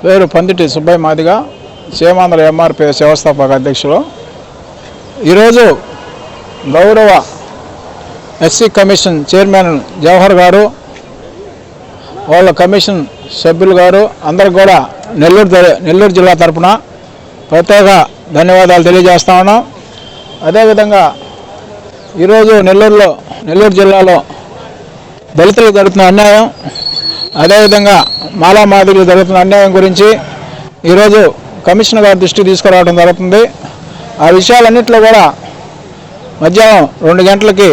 పేరు పందిటి సుబ్బయ్య మాదిగ, సేమాంధ్ర ఎంఆర్పిఎస్ వ్యవస్థాపక అధ్యక్షులు. ఈరోజు గౌరవ ఎస్సీ కమిషన్ చైర్మన్ జవహర్ గారు, వాళ్ళ కమిషన్ సభ్యులు గారు అందరికి కూడా నెల్లూరు జిల్లా తరఫున ప్రత్యేక ధన్యవాదాలు తెలియజేస్తా ఉన్నాం. అదేవిధంగా ఈరోజు నెల్లూరు జిల్లాలో దళితులకు జరుగుతున్న అన్యాయం, అదేవిధంగా మాలా మాదిగలు జరుగుతున్న అన్యాయం గురించి ఈరోజు కమిషనర్ గారి దృష్టికి తీసుకురావడం జరుగుతుంది. ఆ విషయాలన్నింటిలో కూడా మధ్యాహ్నం 2 గంటలకి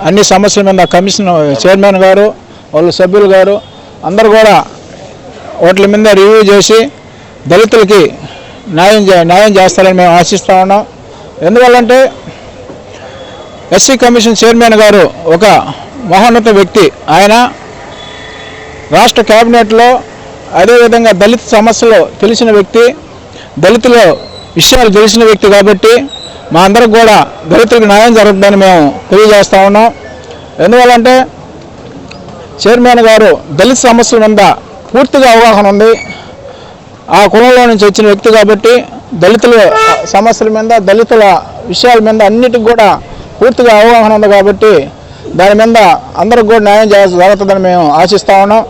అన్ని సమస్యల మీద కమిషన్ చైర్మన్ గారు, వాళ్ళ సభ్యులు గారు అందరూ కూడా వాటి మీద రివ్యూ చేసి దళితులకి న్యాయం చేస్తారని మేము ఆశిస్తూ ఉన్నాం. ఎందువల్లంటే ఎస్సీ కమిషన్ చైర్మన్ గారు ఒక మహోన్నత వ్యక్తి. ఆయన రాష్ట్ర కేబినెట్లో అదేవిధంగా దళిత సమస్యలు తెలిసిన వ్యక్తి, దళితుల విషయాలు తెలిసిన వ్యక్తి కాబట్టి మా అందరికి కూడా దళితులకు న్యాయం జరుగుతుందని మేము తెలియజేస్తూ ఉన్నాం. ఎందువల్లంటే చైర్మన్ గారు దళిత సమస్యల మీద పూర్తిగా అవగాహన ఉంది. ఆ కులంలో నుంచి వచ్చిన వ్యక్తి కాబట్టి దళితుల సమస్యల మీద, దళితుల విషయాల మీద అన్నిటికి కూడా పూర్తిగా అవగాహన ఉంది కాబట్టి దాని మీద అందరికి కూడా న్యాయం జరుగుతుందని మేము ఆశిస్తూ ఉన్నాం.